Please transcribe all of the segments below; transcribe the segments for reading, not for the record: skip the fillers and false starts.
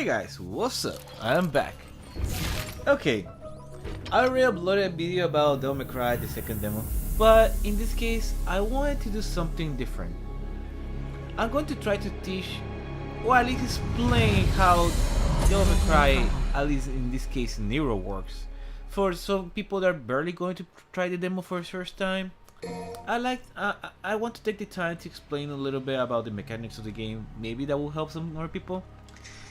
guys, what's up? I'm back. Okay, I already uploaded a video about Devil May Cry, the second demo, but in this case, I wanted to do something different. I'm going to try to teach, or at least explain how Devil May Cry, at least in this case, Nero works. For some people that are barely going to try the demo for the first time, I want to take the time to explain a little bit about the mechanics of the game. Maybe that will help some more people.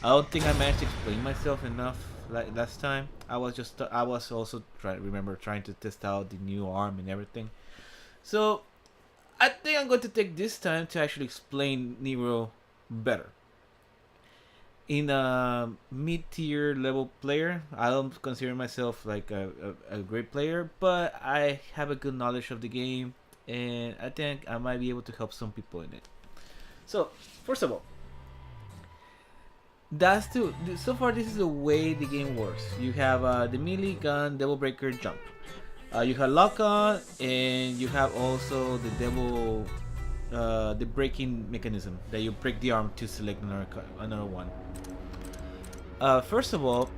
I don't think I managed to explain myself enough like last time. I was also trying to test out the new arm and everything. So I think I'm going to take this time to actually explain Nero better. In a mid-tier level player, I don't consider myself like a great player, but I have a good knowledge of the game, and I think I might be able to help some people in it. So first of all, so far this is the way the game works. You have the melee, gun, devil breaker, jump. You have lock on, and you have also the breaking mechanism that you break the arm to select another one. First of all,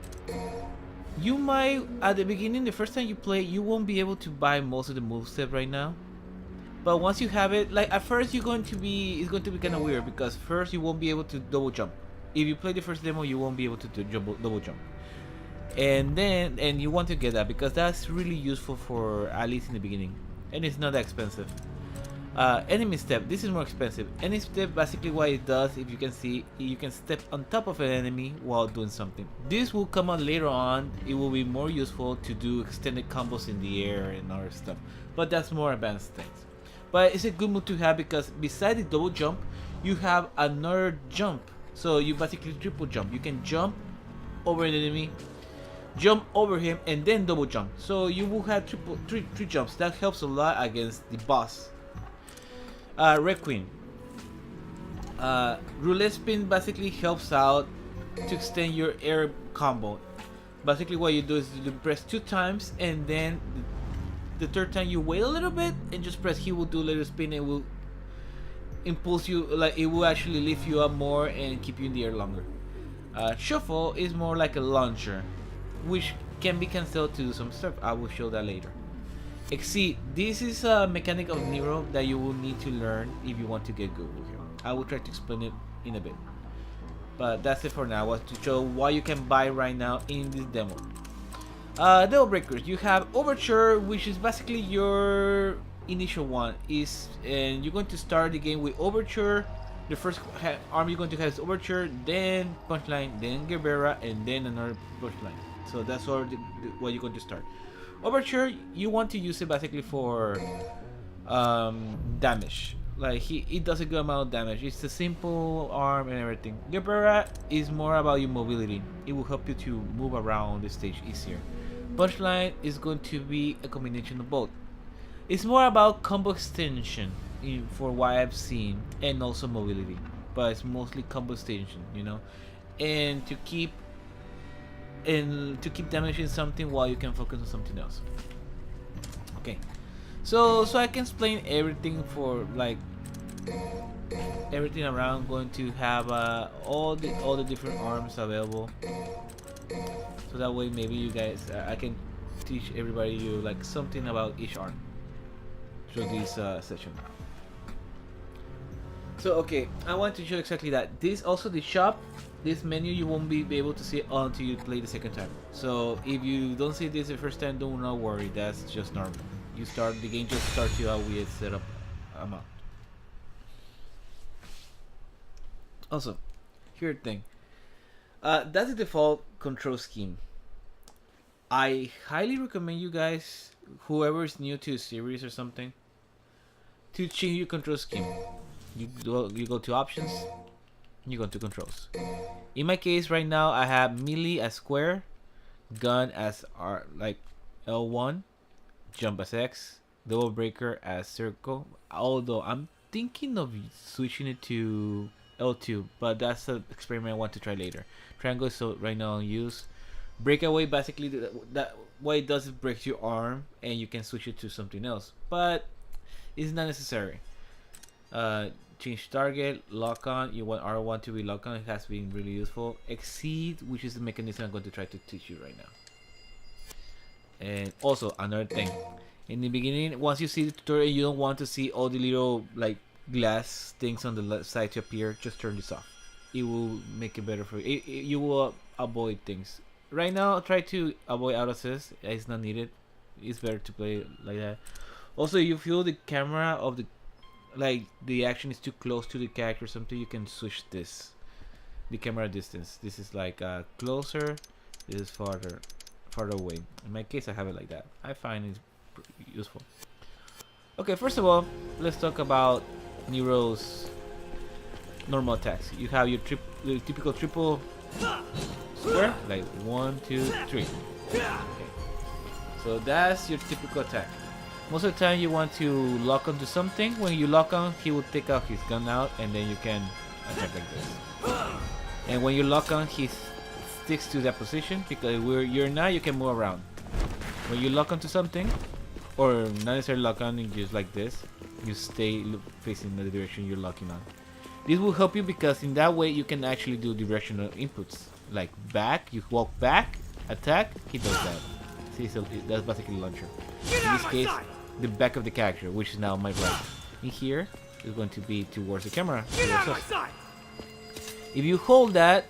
you might at the beginning, the first time you play, you won't be able to buy most of the moveset right now. But once you have it, like at first it's going to be kind of weird because first you won't be able to double jump. If you play the first demo, you won't be able to do double jump. And you want to get that because that's really useful for at least in the beginning, and it's not that expensive. Enemy step, this is more expensive. Enemy step, basically what it does, if you can see, you can step on top of an enemy while doing something. This will come out later on. It will be more useful to do extended combos in the air and other stuff, but that's more advanced things. But it's a good move to have because beside the double jump, you have another jump. So you basically triple jump. You can jump over an enemy, jump over him, and then double jump. So you will have three jumps. That helps a lot against the boss. Red Queen. Roulette spin basically helps out to extend your air combo. Basically what you do is you press 2 times, and then the third time you wait a little bit and just press. He will do a little spin and will impulse you, like it will actually lift you up more and keep you in the air longer. Shuffle is more like a launcher, which can be cancelled to do some stuff. I will show that later. Exceed. This is a mechanic of Nero that you will need to learn if you want to get good with him. I will try to explain it in a bit. But that's it for now. I want to show what you can buy right now in this demo. Devil breakers. You have Overture, which is basically your initial one. And you're going to start the game with Overture. The first arm you're going to have is Overture, then Punchline, then Guevara, and then another Punchline. So that's what you're going to start. Overture, you want to use it basically for damage. Like it does a good amount of damage. It's a simple arm and everything. Guevara is more about your mobility. It will help you to move around the stage easier. Punchline is going to be a combination of both. It's more about combo extension for what I've seen, and also mobility. But it's mostly combo extension, you know, and to keep damaging something while you can focus on something else. Okay, so I can explain everything for like everything around. Going to have all the different arms available, so that way maybe you guys I can teach everybody like something about each arm through this session. So okay, I want to show exactly that. This also the shop. This menu you won't be able to see it until you play the second time. So if you don't see this the first time, do not worry. That's just normal. The game just starts you out with a setup amount. Also, here's the thing. That's the default control scheme. I highly recommend you guys, whoever is new to the series or something, to change your control scheme. You go to options. You go to controls. In my case right now, I have melee as square, gun as L1, jump as X, double breaker as circle. Although I'm thinking of switching it to L2, but that's an experiment I want to try later. Triangle, so right now I'll use breakaway. Basically, that what it does is breaks your arm, and you can switch it to something else, but it's not necessary. change target, lock on. You want R1 to be lock on. It has been really useful. Exceed, which is the mechanism I'm going to try to teach you right now. And also another thing, in the beginning, once you see the tutorial, you don't want to see all the little like glass things on the left side to appear. Just turn this off. It will make it better for you. You will avoid things. Right now, try to avoid auto assist. It's not needed. It's better to play like that. Also, if you feel the camera of the action is too close to the character or something, you can switch this. The camera distance. This is like closer. This is farther away. In my case, I have it like that. I find it's useful. Okay, first of all, let's talk about Nero's normal attacks. You have your typical triple square, like 1, 2, 3. Okay. So that's your typical attack. Most of the time you want to lock onto something. When you lock on, he will take out his gun out, and then you can attack like this. And when you lock on, he sticks to that position, because where you're now, you can move around. When you lock onto something, or not necessarily lock on, just like this, you stay facing the direction you're locking on. This will help you because in that way you can actually do directional inputs, like back. You walk back, attack, he does that. See, so that's basically launcher. In this case, the back of the character, which is now my right. In here is going to be towards the camera. If you hold that,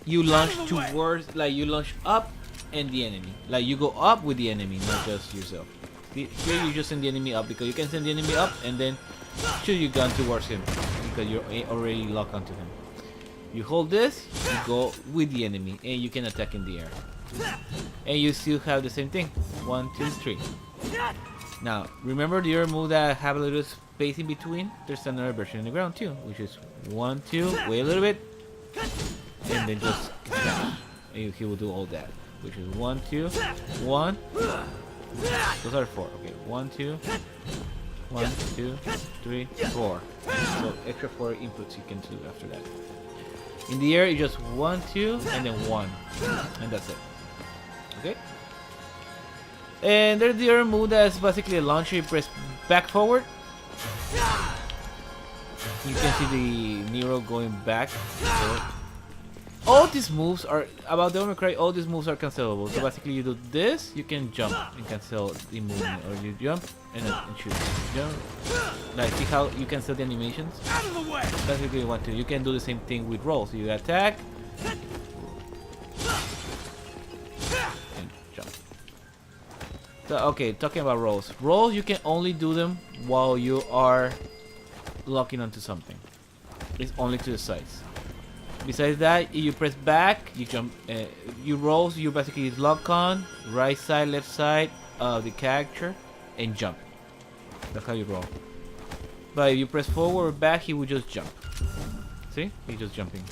you launch towards, like you launch up and the enemy. Like you go up with the enemy, not just yourself. Here you just send the enemy up, because you can send the enemy up and then shoot your gun towards him, because you're already locked onto him. You hold this, you go with the enemy, and you can attack in the air. And you still have the same thing. 1, 2, 3. Now, remember the other move that have a little space in between? There's another version in the ground too, which is 1, 2, wait a little bit, and then just smash. And he will do all that, which is 1, 2, 1. Those are 4. Okay, 1, 2, 1, 2, 3, 4. So extra 4 inputs you can do after that. In the air, you just 1, 2, and then 1, and that's it. Okay. And there's the other move that's basically a launcher. You press back forward. You can see the Nero going back. So all these moves are about the Omicron. All these moves are cancelable. So basically, you do this, you can jump and cancel the movement, or you jump and then shoot. Jump. Like, see how you cancel the animations? That's basically you want to. You can do the same thing with rolls. You attack and jump. So, okay, talking about rolls. Rolls, you can only do them while you are locking onto something. It's only to the sides. Besides that, you press back, you jump, you rolls, you basically lock on, right side, left side of the character, and jump. That's how you roll. But if you press forward or back, he will just jump. See? He's just jumping.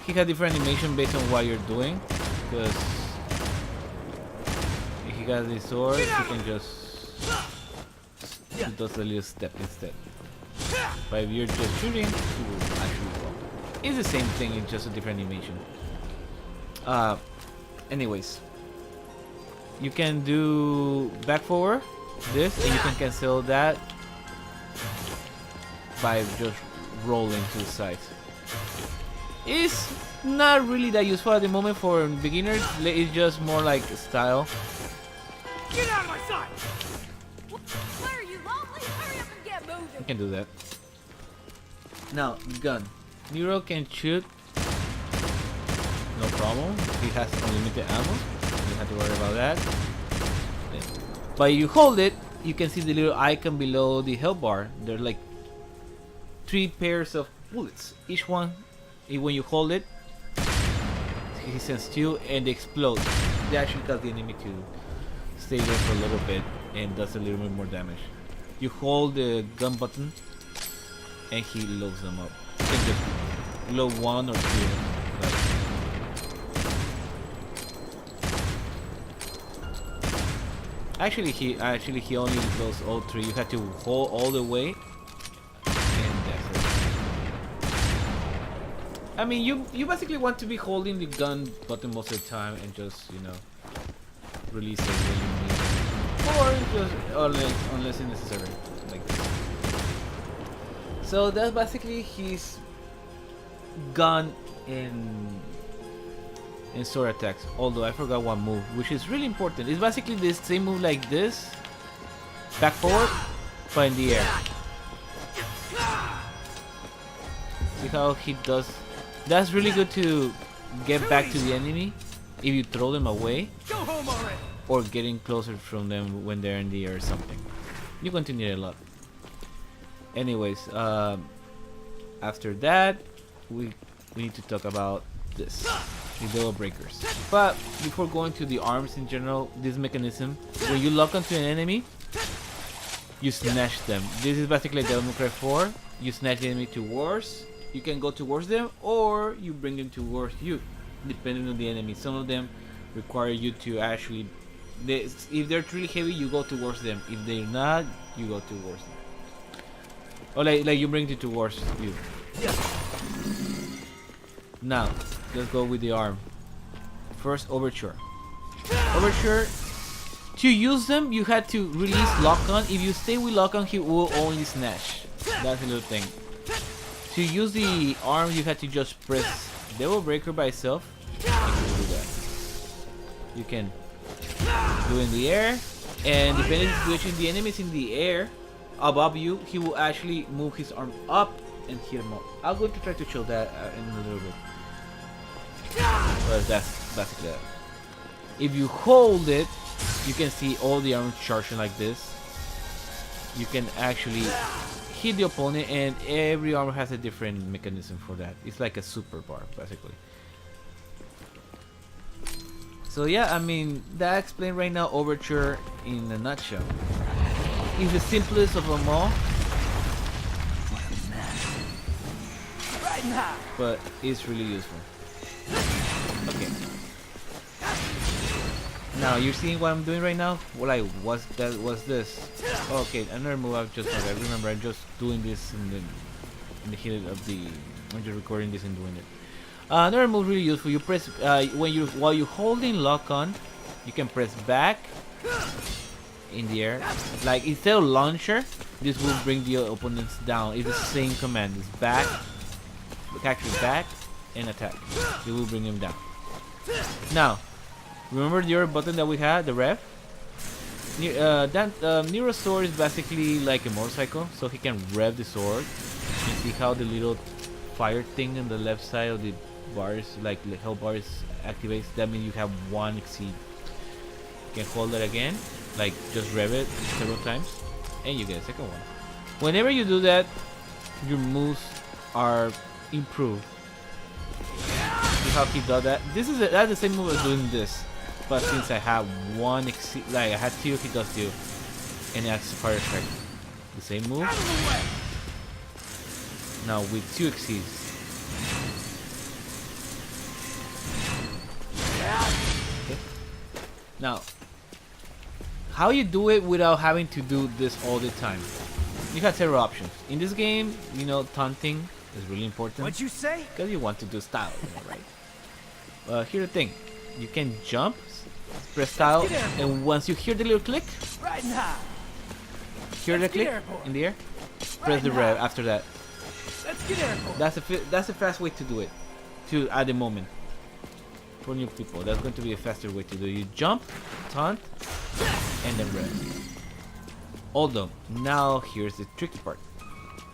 He has different animation based on what you're doing, because if he has the sword, he can just, he does a little step instead. But if you're just shooting, you will actually roll. It's the same thing, it's just a different animation. Anyways, you can do back forward, this, and you can cancel that by just rolling to the sides. It's not really that useful at the moment for beginners. It's just more like style. Get out of my sight! Where are you, lonely? Hurry up and get moving! You can do that. Now, gun. Nero can shoot, no problem. He has unlimited ammo. You don't have to worry about that. But if you hold it, you can see the little icon below the health bar. There are like 3 pairs of bullets. Each one, when you hold it, he sends 2 and they explode. They actually cause the enemy to stay there for a little bit and does a little bit more damage. You hold the gun button and he loads them up. You can just load 1 or 2. Like. Actually, he only loads all 3. You have to hold all the way, and that's it. I mean, you basically want to be holding the gun button most of the time and just, you know, release it when you need it, or just unless it's necessary, like this. So that's basically his gun and sword attacks. Although I forgot one move, which is really important. It's basically the same move like this, back forward, but in the air. See how he does? That's really good to get back to the enemy if you throw them away, or getting closer from them when they're in the air or something. You're going to need it a lot. Anyways, after that, we need to talk about this, the devil breakers. But before going to the arms in general, this mechanism, when you lock onto an enemy, you snatch them. This is basically Devil May Cry 4. You snatch the enemy towards. You can go towards them, or you bring them towards you, depending on the enemy. Some of them require you to actually, if they're really heavy, you go towards them. If they're not, you go towards them. Or like you bring it towards you. Now, let's go with the arm. First, Overture. Overture, to use them, you had to release lock-on. If you stay with lock-on, he will only snatch. That's a little thing. To use the arm, you had to just press Devil Breaker by itself. You can do that. You can do it in the air, and depending on the situation, the enemy is in the air above you, he will actually move his arm up and hit him up. I'm going to try to show that in a little bit. But that's basically that. If you hold it, you can see all the arms charging like this. You can actually hit the opponent, and every armor has a different mechanism for that. It's like a super bar, basically. So yeah, I mean, that explained right now Overture in a nutshell. It's the simplest of them all, but it's really useful. Okay. Now you're seeing what I'm doing right now. Well, what's this? Okay, another move I've just I remember I'm just doing this in the heat of the. I'm just recording this and doing it. Another move really useful. You press while you're holding lock on, you can press back in the air. Like instead of launcher, this will bring the opponents down. It's the same command. It's back, actually back, and attack. It will bring them down. Now, remember the other button that we had, the rev? Nero's sword is basically like a motorcycle, so he can rev the sword. You see how the little fire thing on the left side of the bars, like the health bars, activates. That means you have one exceed. You can hold it again, like just rev it several times, and you get a second one. Whenever you do that, your moves are improved. See how he does that? That's the same move as doing this, but since I have one exceed, like I had two, he does two, and that's fire effect. The same move. Now with two exceeds. Okay. Now, how you do it without having to do this all the time? You have several options. In this game, you know, taunting is really important. What'd you say? Because you want to do style, you know, right? Here's the thing. You can jump, press style, and once you hear the little click, hear the click in the air, press the rev after that. That's a fast way to do it. At the moment. For new people, that's going to be a faster way to do it. You jump, taunt, and then rev. Although, now here's the tricky part.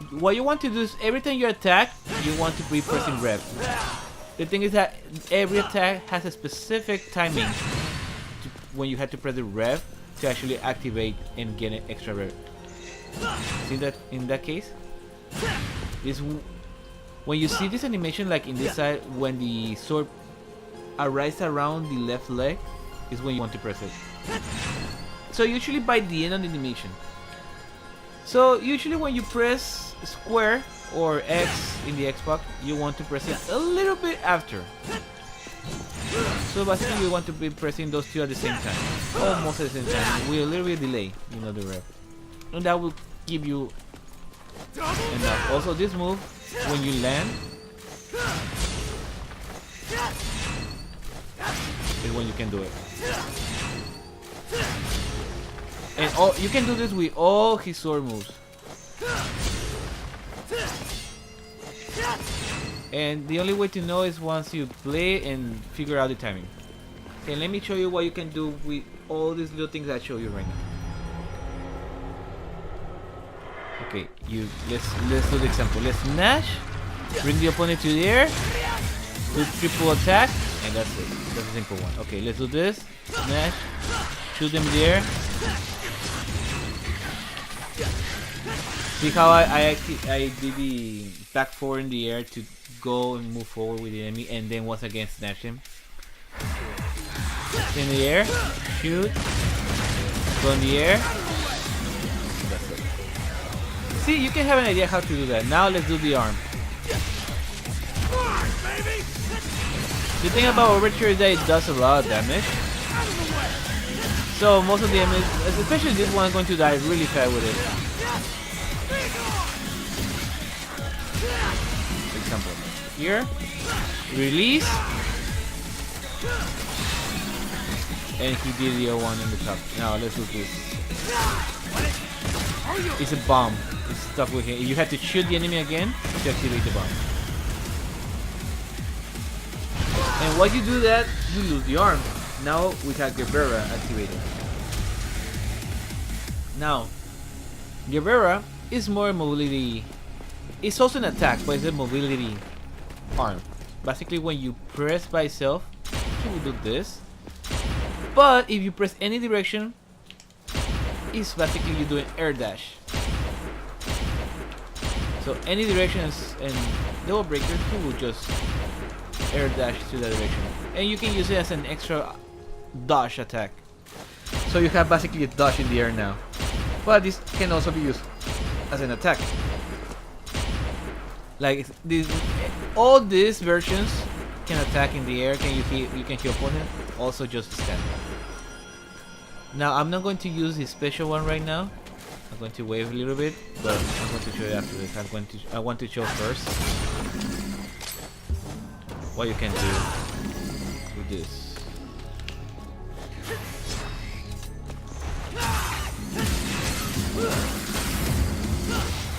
What you want to do is every time you attack, you want to be pressing rev. The thing is that every attack has a specific timing when you have to press the rev to actually activate and get an extra rev. See that in that case? When you see this animation, like in this side, when the sword arrives around the left leg, is when you want to press it. So usually by the end of the animation. So usually when you press square or X in the Xbox, you want to press it a little bit after. So basically you want to be pressing those two at the same time, almost at the same time, with a little bit of delay, you know, the rev, and that will give you enough. Also, this move, when you land, is when you can do it. And you can do this with all his sword moves. And the only way to know is once you play and figure out the timing. Okay, let me show you what you can do with all these little things I show you right now. Okay, let's do the example. Let's smash, bring the opponent to the air, do triple attack, and that's it. That's a simple one. Okay, let's do this. Smash, shoot them in the air. See how I did the back four in the air to go and move forward with the enemy, and then once again smash him. In the air, shoot, go in the air. That's it. See, you can have an idea how to do that. Now let's do the arm. The thing about Overture is that it does a lot of damage. So most of the enemies, especially this one, are going to die really fast with it. For example, here, release, and he did the one in the top. Now let's do this. It's a bomb. It's stuck with him. You have to shoot the enemy again to activate the bomb. And once you do that, you lose the arm. Now we have Guevara activated. Now, Guevara is more mobility. It's also an attack, but it's a mobility arm. Basically, when you press by itself, he will do this. But if you press any direction, it's basically you doing air dash. So any directions and Devil Breaker, he will just air dash to that direction, and you can use it as an extra dodge attack. So you have basically a dodge in the air now, but this can also be used as an attack. Like this, all these versions can attack in the air. You can kill opponent. Also just stand. Now I'm not going to use the special one right now. I'm going to wait a little bit, but I'm going to show you after this. I want to show first what you can do with this.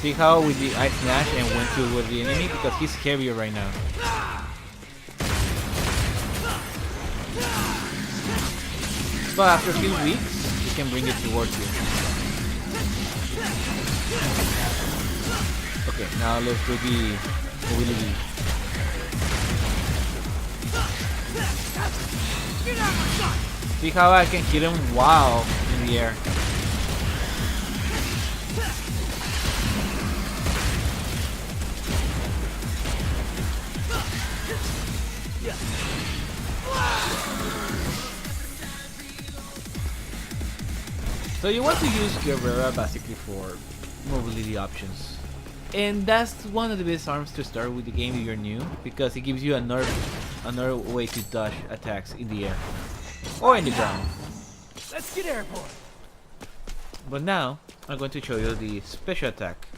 See how with the ice smash and went to with the enemy because he's heavier right now. But after a few weeks, you can bring it towards you. Okay, now let's do the mobility. See how I can hit him while in the air. So you want to use Guevara basically for mobility options. And that's one of the best arms to start with the game if you're new, because it gives you another way to dodge attacks in the air or in the ground. Let's get airborne. But now I'm going to show you the special attack.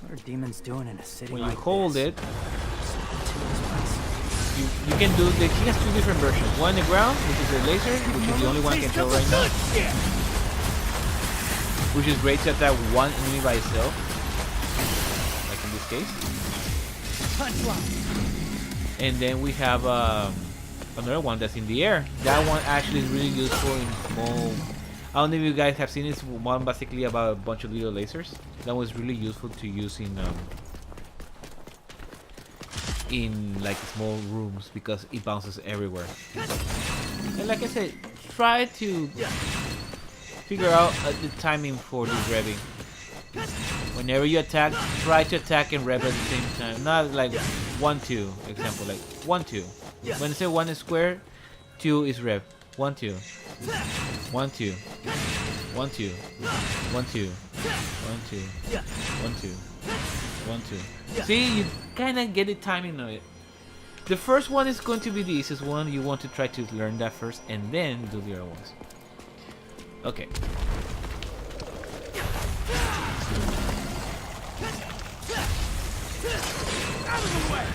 What are demons doing in a city When like you hold this? it, you can do the. He has two different versions. One in the ground, which is a laser, which is the only one I can show right now. Which is great to attack one enemy by itself, like in this case. And then we have another one that's in the air. That one actually is really useful in small. I don't know if you guys have seen this one, basically about a bunch of little lasers. That was really useful to use in like small rooms because it bounces everywhere. And like I said, try to figure out the timing for this revving. Whenever you attack, try to attack and rev at the same time. Not like 1-2, example, like 1-2. When I say 1 is square, 2 is rev. 1-2. 1-2. 1-2. 1-2. 1-2. 1-2. 1-2. See, you kinda get the timing of it. The first one is going to be the easiest one. You want to try to learn that first and then do the other ones. Okay. Out of the way.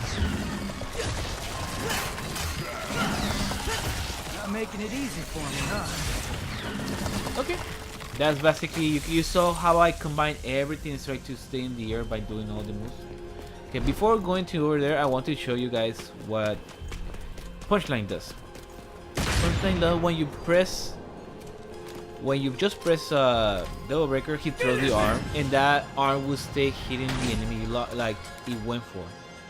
Not making it easy for me, huh? Okay. That's basically, you saw how I combine everything and try to stay in the air by doing all the moves. Okay, before going to over there, I want to show you guys what Punchline does. Punchline does when you just press Double Breaker, he throws the arm, and that arm will stay hitting the enemy like it went for.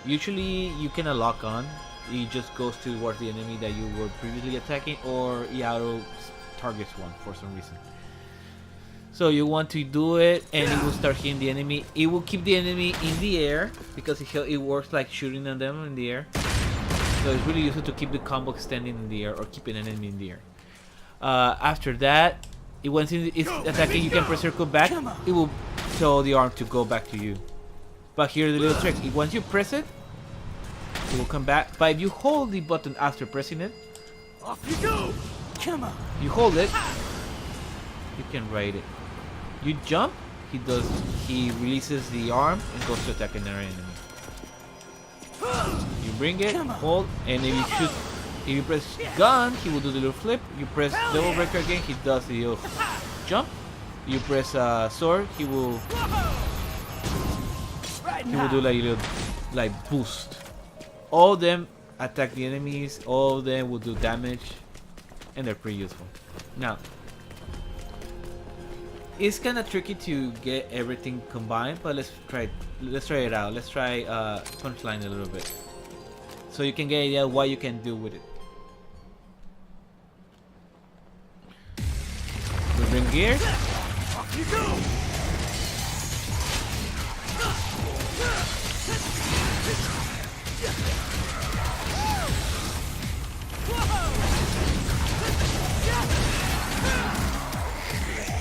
Usually you cannot lock on. It just goes towards the enemy that you were previously attacking, or it auto targets one for some reason. So you want to do it, and it will start hitting the enemy. It will keep the enemy in the air because it works like shooting at them in the air. So it's really useful to keep the combo extending in the air or keep an enemy in the air. After that, once it's attacking, you can press circle back. It will tell the arm to go back to you. But here's the little trick. Once you press it, it will come back. But if you hold the button after pressing it, Off you go! Come on! you hold it, you can ride it. You jump, he releases the arm and goes to attack another enemy. You bring it, hold, and if you shoot, if you press gun, he will do the little flip. You press double breaker again, he does the little jump. You press sword, he will do like a little boost. All of them attack the enemies, all of them will do damage, and they're pretty useful. Now, it's kind of tricky to get everything combined, but let's try it out. Let's try Punchline a little bit, so you can get an idea of what you can do with it. We bring gear. Off you go!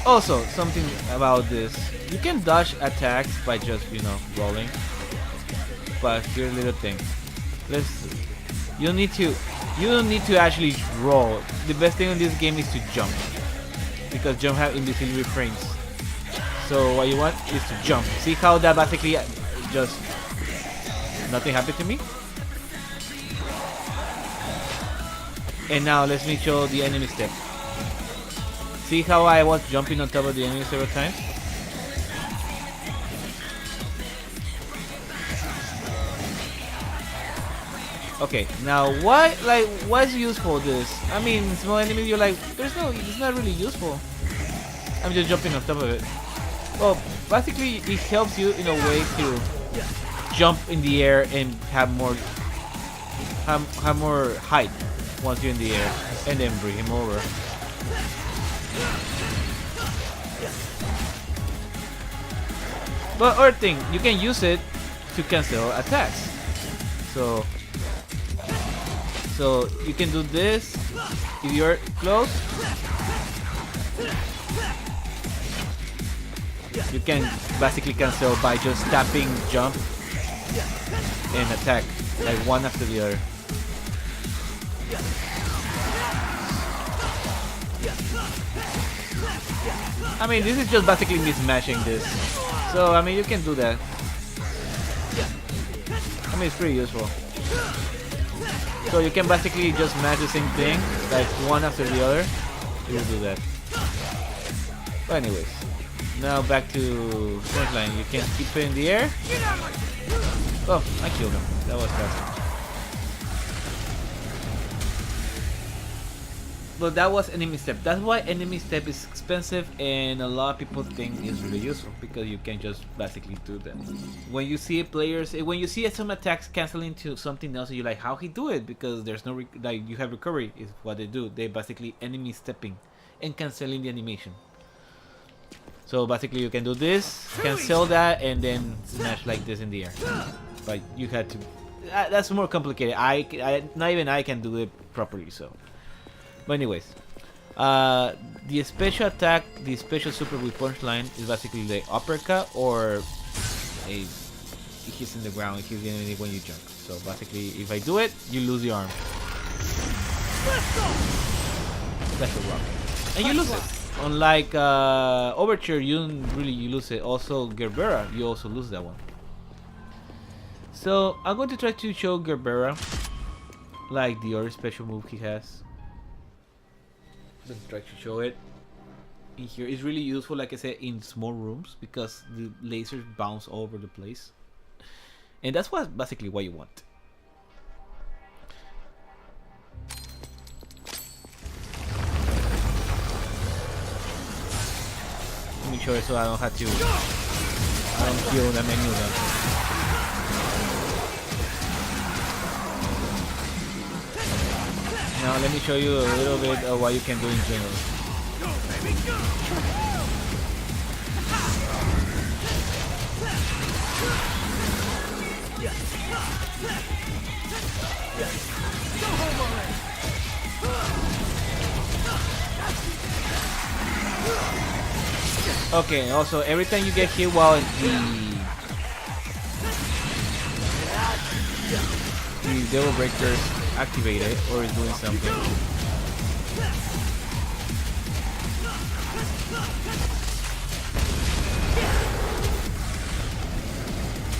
Also, something about this, you can dodge attacks by just, rolling. But here's a little thing. You don't need to actually roll. The best thing in this game is to jump, because jump have invisibility frames. So what you want is to jump. See how that basically just nothing happened to me? And now let me show the enemy step. See how I was jumping on top of the enemy several times? Okay, now what's useful this? I mean, small enemies, you're like, it's not really useful. I'm just jumping on top of it. Well, basically it helps you in a way to jump in the air and have more height once you're in the air, and then bring him over. But other thing, you can use it to cancel attacks. So you can do this if you're close. You can basically cancel by just tapping jump and attack, like one after the other. I mean, this is just basically mismatching this. So, I mean, you can do that. I mean, it's pretty useful. So you can basically just match the same thing, like one after the other. You will do that. But anyways, now back to Punchline. You can keep it in the air. Oh, I killed him. That was fast. But that was enemy step. That's why enemy step is expensive, and a lot of people think it's really useful, because you can just basically do that. When you see when you see some attacks canceling to something else, you're like, how he do it? Because there's no you have recovery is what they do. They basically enemy stepping and canceling the animation. So basically you can do this, cancel that, and then smash like this in the air. But you had to. That's more complicated. Not even I can do it properly. So. But anyways, the special attack, the special super with Punchline is basically the uppercut, or it hits in the ground, it hits the enemy when you jump. So basically, if I do it, you lose the arm. Special rock. And you lose it. Unlike Overture, you lose it. Also, Gerbera, you also lose that one. So I'm going to try to show Gerbera like the other special move he has. Let's try to show it in here. It's really useful, like I said, in small rooms, because the lasers bounce all over the place. and that's what basically what you want. Make sure so I don't have to. I don't kill that many of them. Now let me show you a little bit of what you can do in general. Okay, also every time you get hit while the Devil Breaker's activated or is doing something,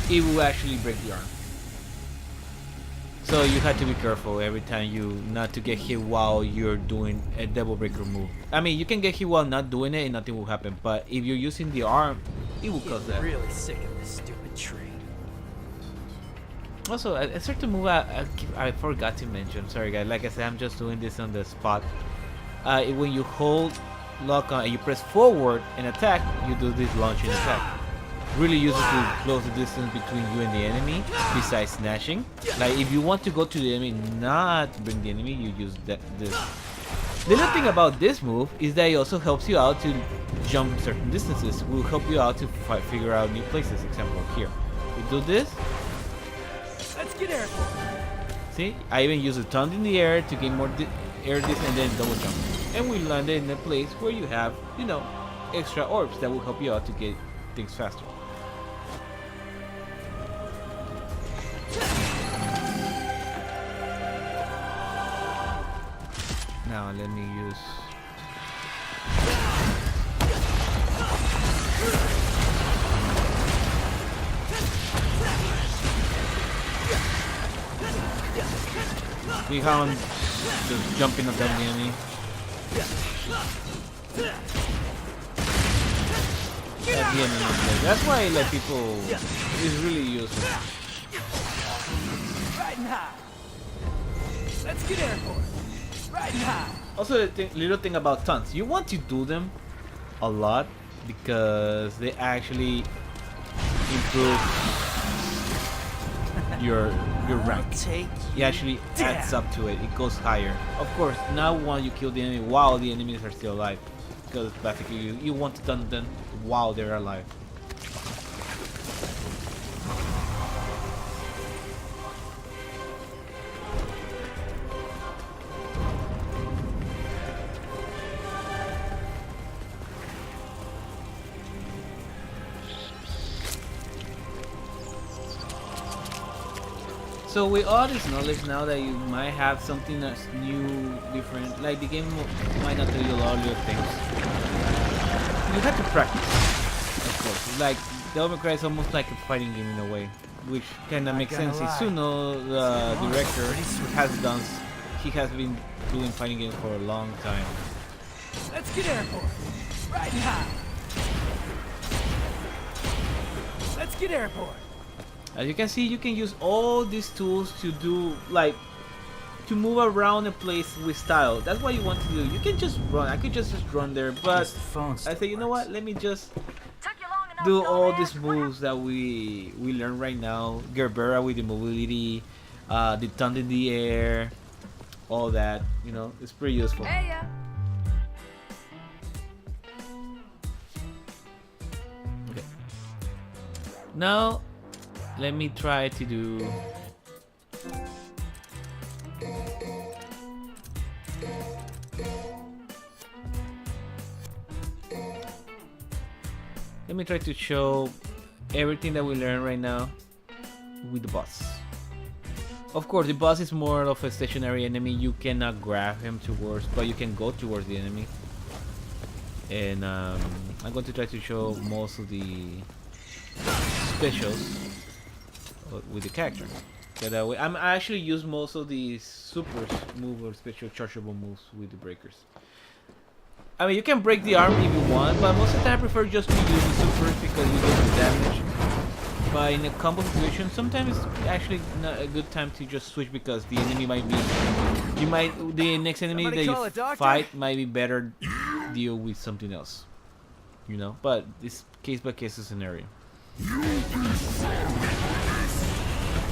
it will actually break the arm. So you have to be careful every time not to get hit while you're doing a Devil Breaker move. I mean, you can get hit while not doing it and nothing will happen, but if you're using the arm, it will cause that. Really sick of this stupid tree. Also, a certain move I forgot to mention. Sorry guys, like I said, I'm just doing this on the spot. When you hold lock on and you press forward and attack, you do this launching attack. Really useful to close the distance between you and the enemy, besides snatching. Like if you want to go to the enemy, not bring the enemy, you use this. The other thing about this move is that it also helps you out to jump certain distances. Will help you out to figure out new places. Example here, you do this. Let's get airborne. See, I even use a ton in the air to gain more air distance and then double jump. And we landed in a place where you have, you know, extra orbs that will help you out to get things faster. Now let me use. See how I'm just jumping up on the enemy? That's the enemy play. That's why like people is really useful. Riding high. Let's get airborne. Riding high. Also, the little thing about taunts, you want to do them a lot because they actually improve your rank. It actually adds up to it. It goes higher. Of course, now when you kill the enemy while the enemies are still alive, because basically you want to stun them while they're alive. So with all this knowledge now that you might have something that's new, different, like the game might not tell you a lot of little things. You have to practice, of course. It's like Devil May Cry is almost like a fighting game in a way, which kind of makes sense. Itsuno, the director, he has been doing fighting games for a long time. Let's get airborne. Riding high. Let's get airborne. As you can see, you can use all these tools to do like to move around a place with style. That's what you want to do. You can just run. I could just run there, but I say, you know what? Let me just do all these moves that we learn right now. Gerbera with the mobility, the taunt in the air, all that. You know, it's pretty useful. Hey, yeah. Okay. Now, let me try to do. Let me try to show everything that we learn right now with the boss. Of course, the boss is more of a stationary enemy. You cannot grab him towards, but you can go towards the enemy. And I'm going to try to show most of the specials with the character. So that way, I actually use most of the super move or special chargeable moves with the breakers. I mean, you can break the arm if you want, but most of the time I prefer just to use the supers because you get the damage. But in a combo situation, sometimes it's actually not a good time to just switch because the enemy might be, the next enemy Somebody that call you a doctor? fight might be better deal with something else, you know. But it's case by case scenario.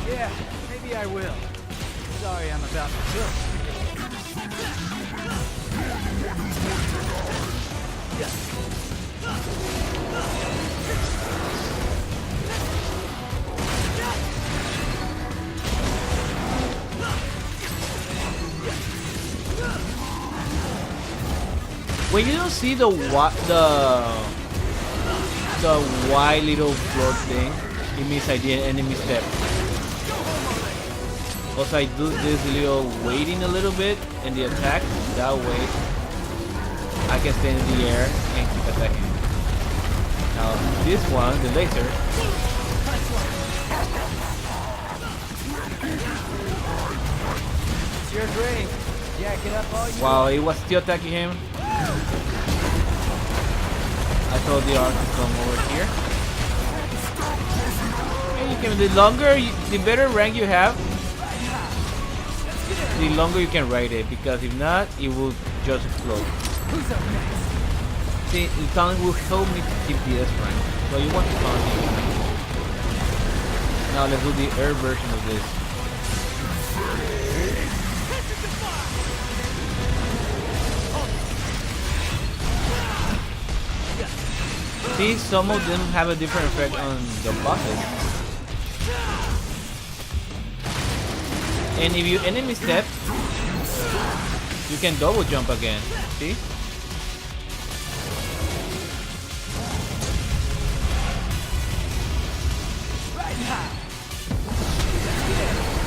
Yeah, maybe I will. Sorry, I'm about to kill. When you don't see the white little floor thing, it means I did an enemy step. Also, I do this little waiting a little bit in the attack. That way, I can stay in the air and keep attacking. Now, this one, the laser. It's your drink. Jack it up all you Wow, it was still attacking him. I told the arc to come over here. And you can, the better rank you have, the longer you can ride it, because if not, it will just explode. Who's up next? See, the taunt will help me to keep the S rank, so you want to taunt me. Now let's do the air version of this. See, some of them have a different effect on the bosses. And if you enemy step, you can double jump again. See?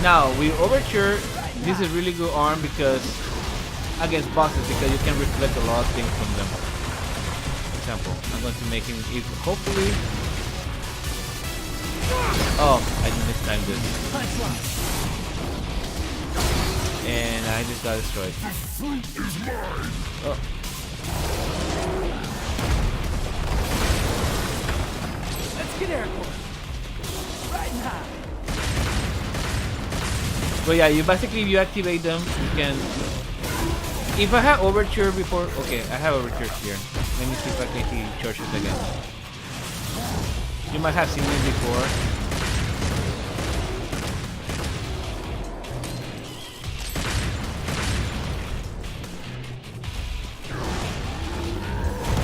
Now, with Overture, this is really good arm because against bosses, because you can reflect a lot of things from them. For example, I'm going to make him hopefully. Oh, I mistimed this. And I just got destroyed. Oh. Let's get airborne. Right now. But yeah, you basically, if you activate them, you can. If I have Overture before, okay, I have Overture here. Let me see if I can see churches again. You might have seen me before.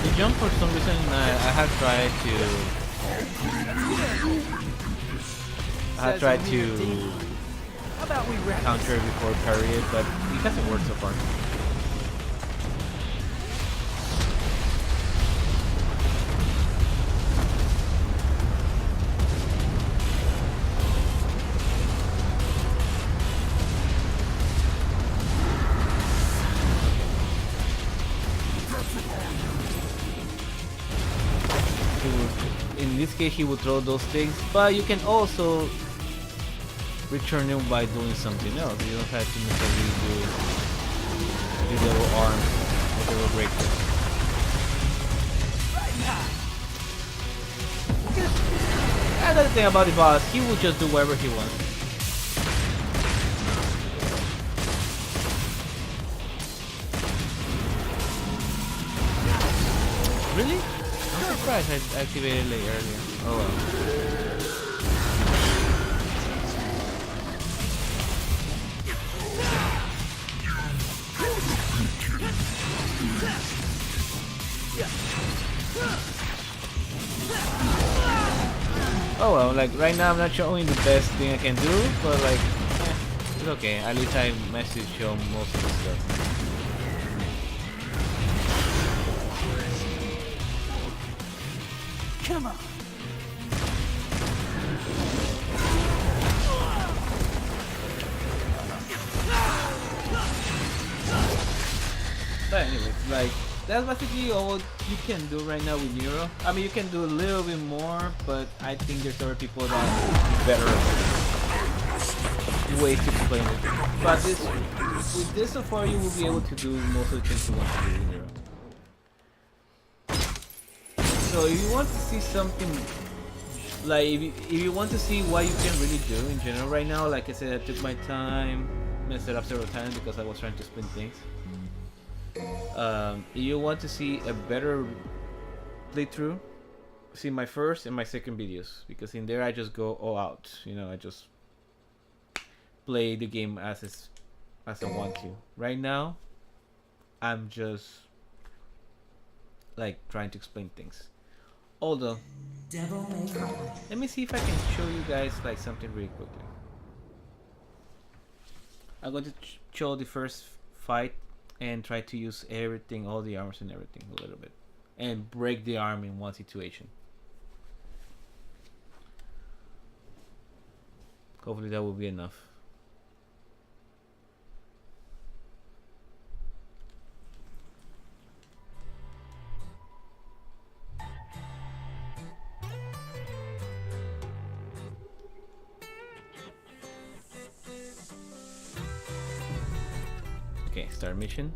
The jump, for some reason, I have tried to How about we wrap counter before parry it, but it hasn't worked so far. In this case, he will throw those things, but you can also return him by doing something else. You don't have to necessarily do the little arm or the little breaker. Another thing about the boss, he will just do whatever he wants. Really? I'm surprised I activated late earlier. Oh well. Oh well, like right now I'm not showing the best thing I can do, but like, it's okay. At least I managed to show most of the stuff. Come on. But anyways, like, that's basically all you can do right now with Neuro. I mean, you can do a little bit more, but I think there's other people that are better ways to play with it. But with this so far, you will be able to do most of the things you want to do with Neuro. So if you want to see something Like if you want to see what you can really do in general right now, like I said, I took my time, messed it up several times because I was trying to spin things. If you want to see a better playthrough, see my first and my second videos, because in there I just go all out. You know, I just play the game as I want to. Right now, I'm just like trying to explain things. Although, let me see if I can show you guys like something really quickly. I'm going to show the first fight and try to use everything, all the arms and everything a little bit, and break the arm in one situation. Hopefully that will be enough. Okay, start mission.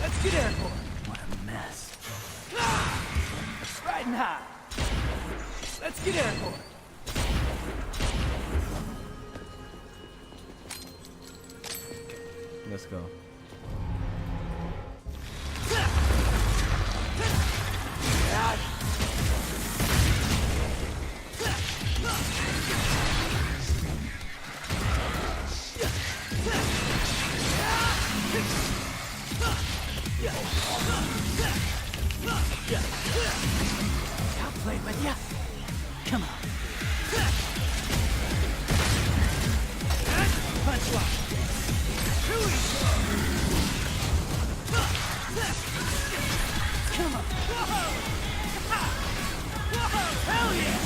Let's get airborne. What a mess. Riding high. Let's get airborne. Let's go. I'll play with ya. Come on. Punch line. Come on. Hell yeah.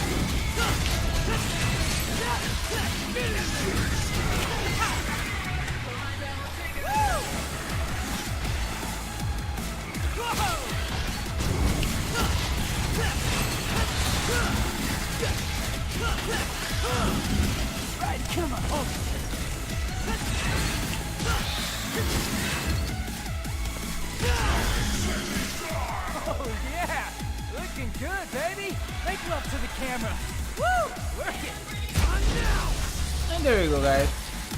Right, come on. Oh yeah, looking good, baby. Make love to the camera. Woo, work it. On now. And there you go, guys.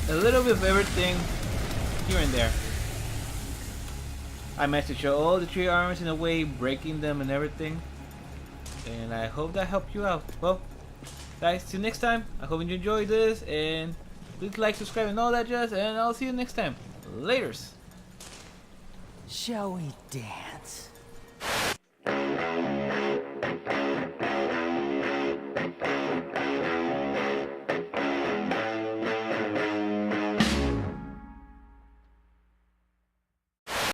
A little bit of everything here and there. I managed to show all the three arms in a way, breaking them and everything. And I hope that helped you out. Well, guys, till next time. I hope you enjoyed this, and please like, subscribe, and all that jazz. And I'll see you next time. Laters. Shall we dance?